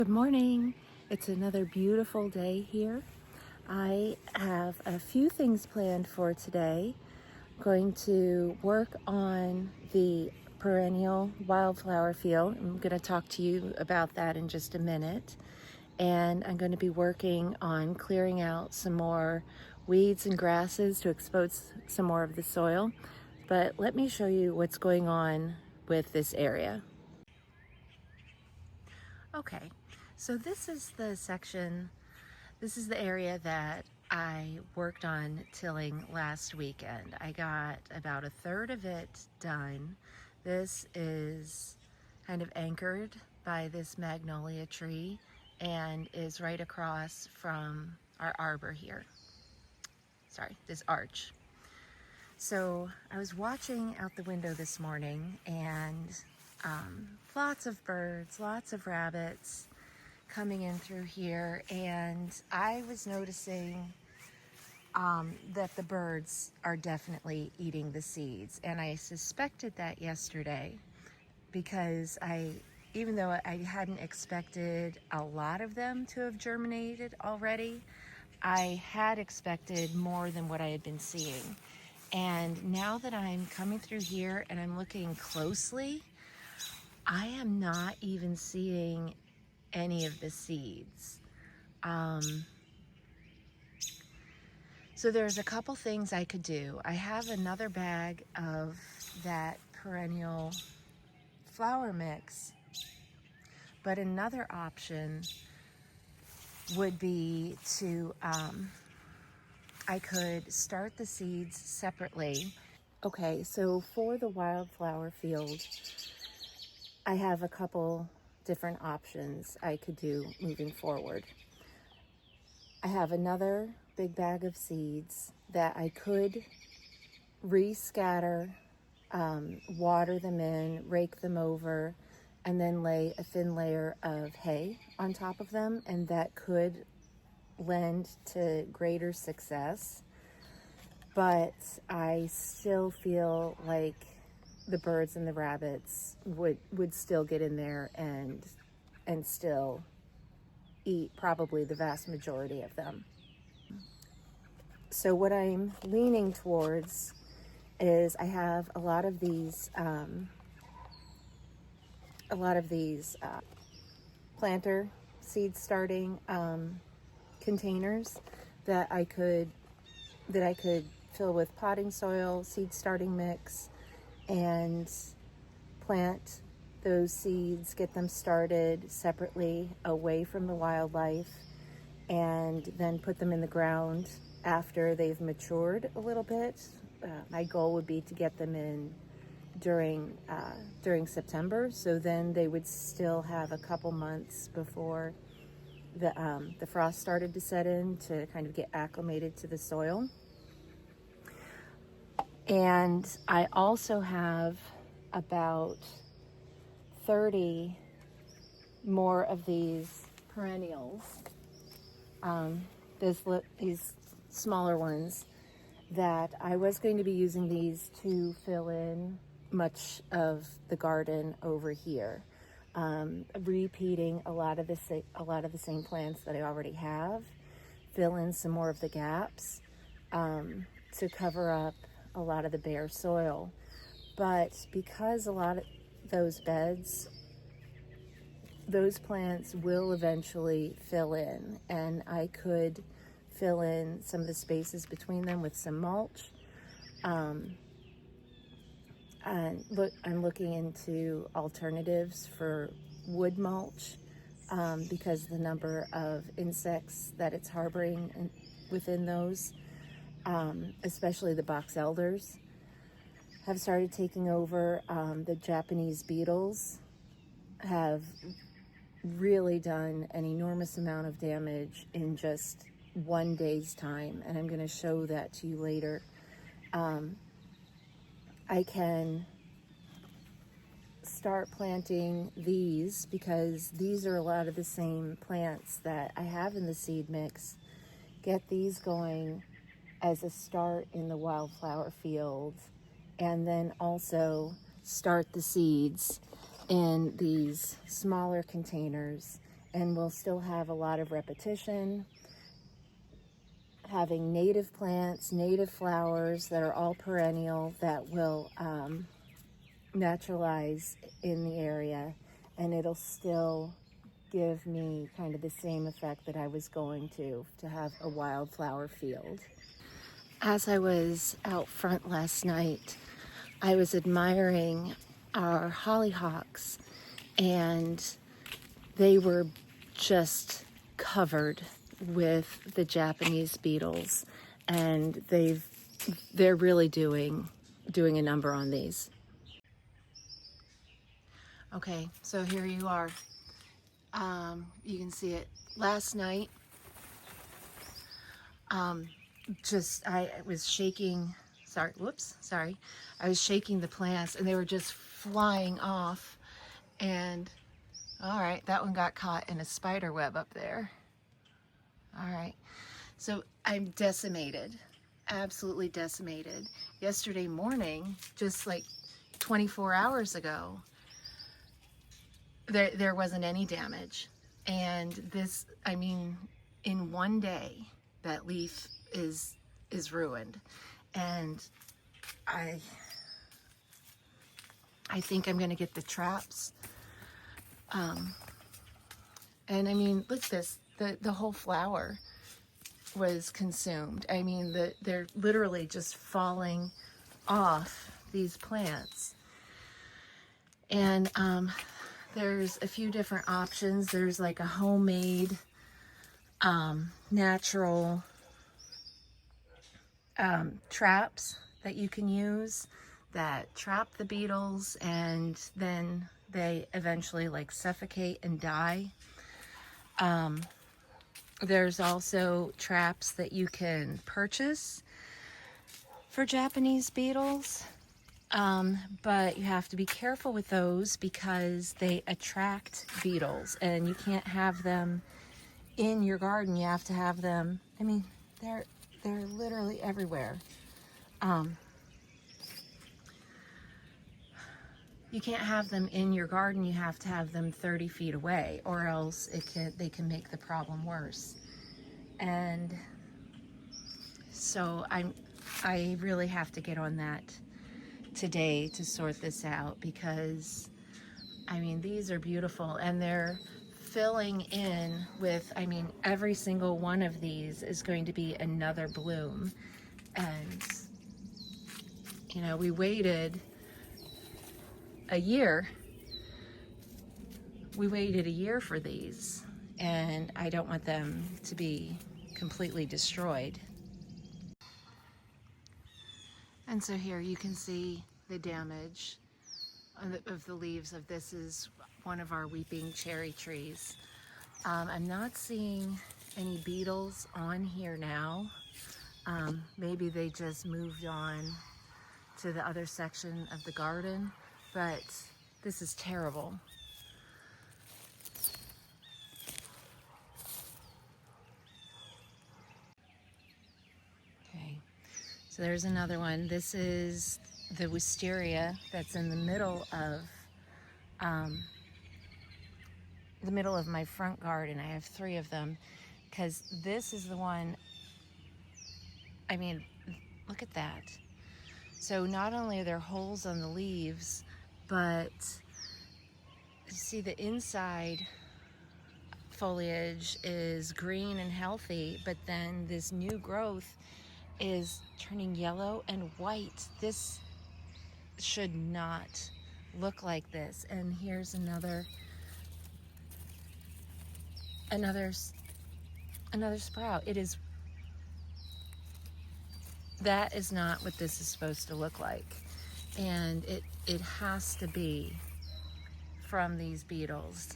Good morning. It's another beautiful day here. I have a few things planned for today. I'm going to work on the perennial wildflower field. I'm going to talk to you about that in just a minute. And I'm going to be working on clearing out some more weeds and grasses to expose some more of the soil. But let me show you what's going on with this area. Okay, so this is the area that I worked on tilling last weekend. I got about a third of it done. This is kind of anchored by this magnolia tree and is right across from our arbor here. Sorry, this arch. So I was watching out the window this morning and lots of birds, lots of rabbits coming in through here, and I was noticing that the birds are definitely eating the seeds, and I suspected that yesterday because even though I hadn't expected a lot of them to have germinated already, I had expected more than what I had been seeing. And now that I'm coming through here and I'm looking closely, I am not even seeing any of the seeds. So there's a couple things I could do. I have another bag of that perennial flower mix, but another option would be to, I could start the seeds separately. Okay, so for the wildflower field, I have a couple different options I could do moving forward. I have another big bag of seeds that I could rescatter, water them in, rake them over, and then lay a thin layer of hay on top of them, and that could lend to greater success. But I still feel like the birds and the rabbits would still get in there and still eat probably the vast majority of them. So what I'm leaning towards is I have a lot of these planter seed starting containers that I could fill with potting soil, seed starting mix, and plant those seeds, get them started separately away from the wildlife, and then put them in the ground after they've matured a little bit. My goal would be to get them in during September, so then they would still have a couple months before the frost started to set in to kind of get acclimated to the soil. And I also have about 30 more of these perennials, these smaller ones, that I was going to be using these to fill in much of the garden over here, repeating a lot of the same plants that I already have, fill in some more of the gaps to cover up a lot of the bare soil. But because a lot of those beds, those plants will eventually fill in, and I could fill in some of the spaces between them with some mulch. And I'm looking into alternatives for wood mulch because the number of insects that it's harboring within those, especially the box elders, have started taking over. The Japanese beetles have really done an enormous amount of damage in just one day's time, and I'm going to show that to you later. I can start planting these because these are a lot of the same plants that I have in the seed mix. Get these going as a start in the wildflower field, and then also start the seeds in these smaller containers and we'll still have a lot of repetition, having native plants, native flowers that are all perennial that will naturalize in the area, and it'll still give me kind of the same effect that I was going to have a wildflower field. As I was out front last night, I was admiring our hollyhocks, and they were just covered with the Japanese beetles, and they're really doing a number on these. Okay, so here you are. You can see it. Last night, I was shaking, sorry. I was shaking the plants and they were just flying off. And all right, that one got caught in a spider web up there. All right, so I'm decimated, absolutely decimated. Yesterday morning, just like 24 hours ago, there wasn't any damage. And this, I mean, in one day, that leaf is ruined. And I think I'm gonna get the traps. And I mean, look at this, the whole flower was consumed. I mean, they're literally just falling off these plants. And there's a few different options. There's like a homemade natural traps that you can use that trap the beetles, and then they eventually like suffocate and die. There's also traps that you can purchase for Japanese beetles, but you have to be careful with those because they attract beetles, and you can't have them in your garden. You have to have them, I mean, they're literally everywhere. You can't have them in your garden. You have to have them 30 feet away, or else they can make the problem worse. And so I really have to get on that today to sort this out, because I mean, these are beautiful, and they're filling in with, I mean, every single one of these is going to be another bloom. And you know, we waited a year for these, and I don't want them to be completely destroyed. And so here you can see the damage of the leaves of this. Is one of our weeping cherry trees. I'm not seeing any beetles on here now. Maybe they just moved on to the other section of the garden, but this is terrible. Okay, so there's another one. This is the wisteria that's in the middle of my front garden. I have 3 of them, because this is the one, I mean, look at that. So not only are there holes on the leaves, but you see the inside foliage is green and healthy, but then this new growth is turning yellow and white. This should not look like this. And here's another sprout. That is not what this is supposed to look like. And it has to be from these beetles.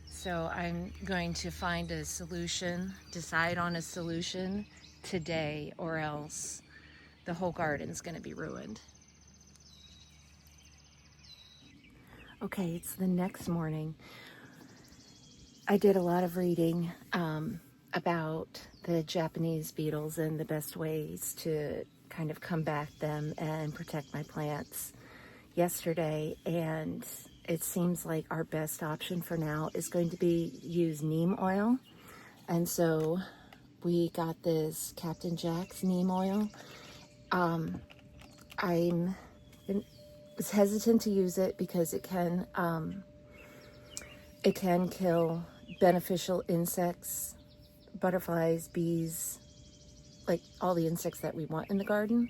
So I'm going to find a solution, decide on a solution today, or else the whole garden's gonna be ruined. Okay, it's the next morning. I did a lot of reading about the Japanese beetles and the best ways to kind of combat them and protect my plants yesterday, and it seems like our best option for now is going to be use neem oil. And so we got this Captain Jack's neem oil. I'm was hesitant to use it because it can kill beneficial insects, butterflies, bees, like all the insects that we want in the garden,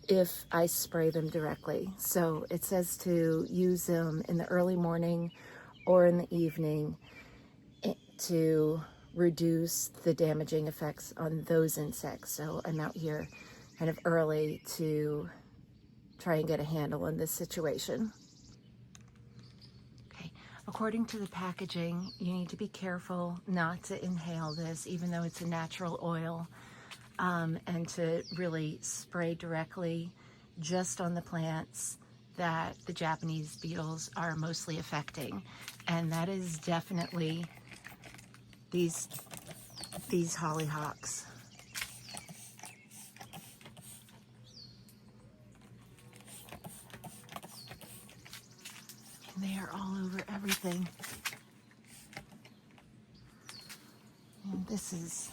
if I spray them directly. So it says to use them in the early morning or in the evening to reduce the damaging effects on those insects. So I'm out here kind of early to try and get a handle on this situation. Okay, according to the packaging, you need to be careful not to inhale this, even though it's a natural oil, and to really spray directly just on the plants that the Japanese beetles are mostly affecting. And that is definitely these hollyhocks. And they are all over everything. And this is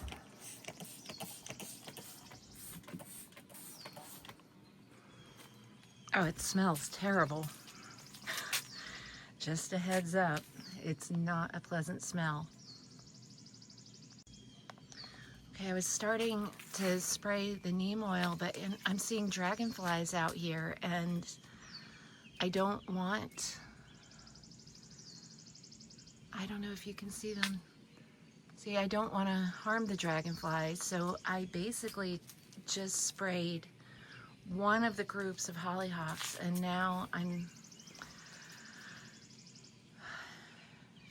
oh, it smells terrible. Just a heads up, it's not a pleasant smell. Okay, I was starting to spray the neem oil, but I'm seeing dragonflies out here, and I don't know if you can see them. See, I don't want to harm the dragonflies, so I basically just sprayed one of the groups of hollyhocks, and now I'm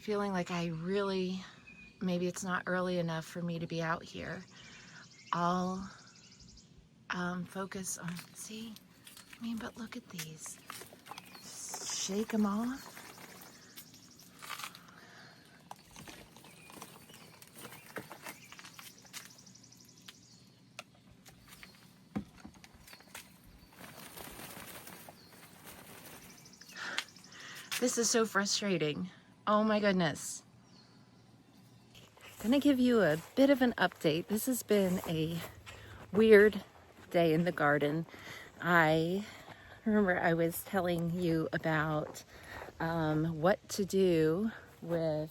feeling like maybe it's not early enough for me to be out here. I'll focus on, see, but look at these. Just shake them off. This is so frustrating. Oh my goodness. I'm gonna give you a bit of an update. This has been a weird day in the garden. I remember I was telling you about what to do with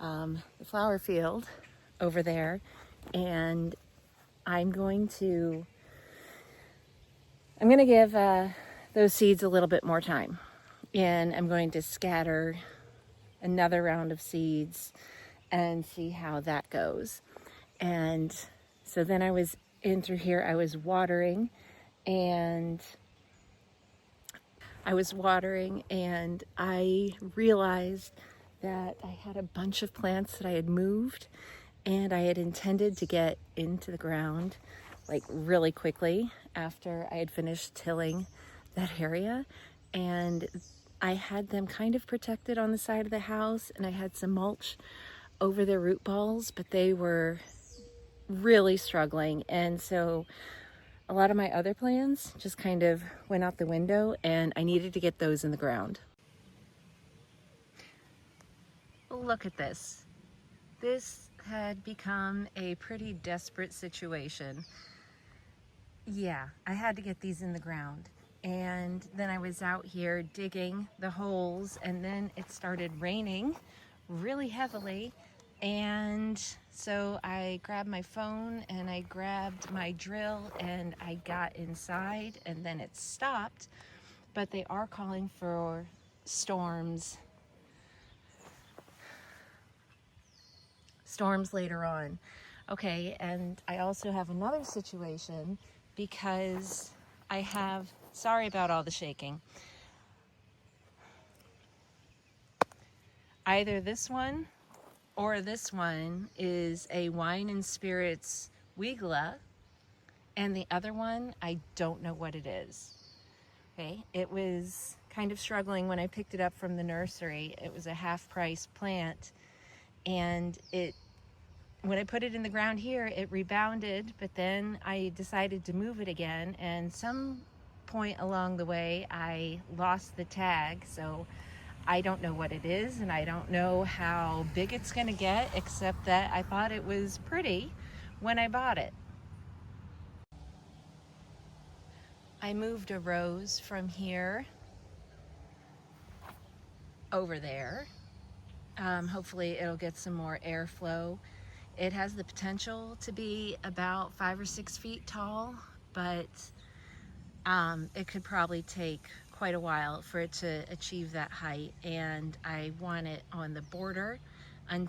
the flower field over there, and I'm gonna give those seeds a little bit more time, and I'm going to scatter another round of seeds and see how that goes. And so then I was in through here, I was watering, and I realized that I had a bunch of plants that I had moved, and I had intended to get into the ground like really quickly after I had finished tilling that area. And I had them kind of protected on the side of the house, and I had some mulch over their root balls, but they were really struggling. And so a lot of my other plans just kind of went out the window, and I needed to get those in the ground. Look at this. This had become a pretty desperate situation. Yeah, I had to get these in the ground. And then I was out here digging the holes, and then it started raining really heavily. And so I grabbed my phone and I grabbed my drill and I got inside, and then it stopped. But they are calling for storms later on. Okay, and I also have another situation because sorry about all the shaking. Either this one or this one is a wine and spirits Wiegla, and the other one, I don't know what it is. Okay, it was kind of struggling when I picked it up from the nursery. It was a half-price plant, and when I put it in the ground here, it rebounded, but then I decided to move it again, and some point along the way, I lost the tag, so I don't know what it is, and I don't know how big it's gonna get, except that I thought it was pretty when I bought it. I moved a rose from here over there. Hopefully it'll get some more airflow. It has the potential to be about 5 or 6 feet tall, but it could probably take quite a while for it to achieve that height, and I want it on the border and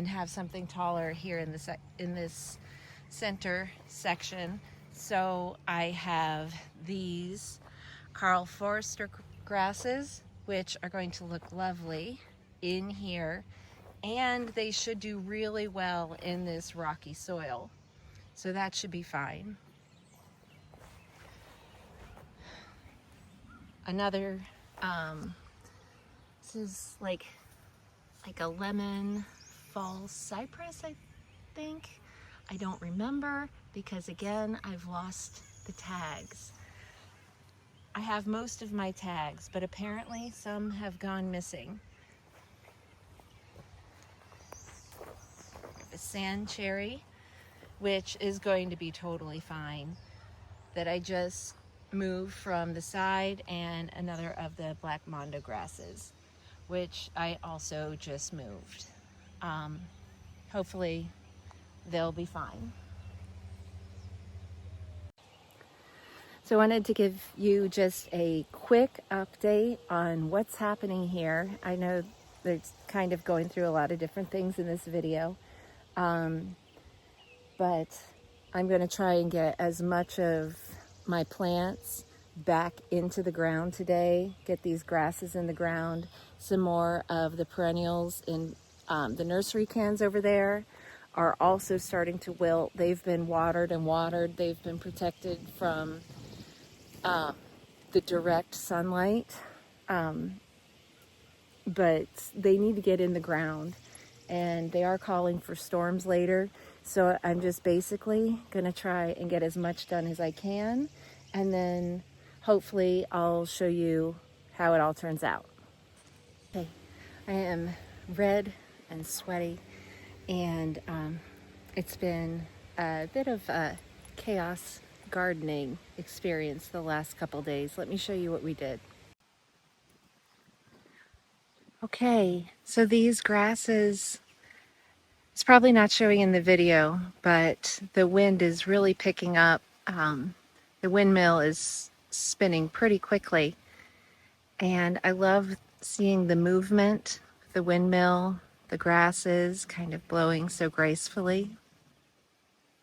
have something taller here in this center section. So I have these Carl Forster grasses, which are going to look lovely in here, and they should do really well in this rocky soil. So that should be fine. Another, this is like a lemon false cypress, I think. I don't remember because, again, I've lost the tags. I have most of my tags, but apparently some have gone missing. The sand cherry, which is going to be totally fine, that I just moved from the side, and another of the black mondo grasses, which I also just moved. Hopefully they'll be fine. So I wanted to give you just a quick update on what's happening here. I know there's kind of going through a lot of different things in this video, but I'm going to try and get as much of my plants back into the ground today, get these grasses in the ground, some more of the perennials in the nursery cans over there are also starting to wilt. They've been watered and watered. They've been protected from the direct sunlight, but they need to get in the ground, and they are calling for storms later. So I'm just basically gonna try and get as much done as I can, and then hopefully I'll show you how it all turns out. Okay, I am red and sweaty, and it's been a bit of a chaos gardening experience the last couple days. Let me show you what we did. Okay, so these grasses, it's probably not showing in the video, but the wind is really picking up. The windmill is spinning pretty quickly, and I love seeing the movement, the windmill, the grasses kind of blowing so gracefully.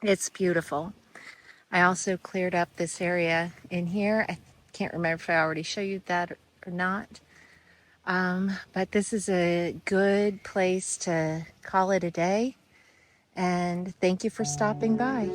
It's beautiful. I also cleared up this area in here. I can't remember if I already showed you that or not. But this is a good place to call it a day. And thank you for stopping by.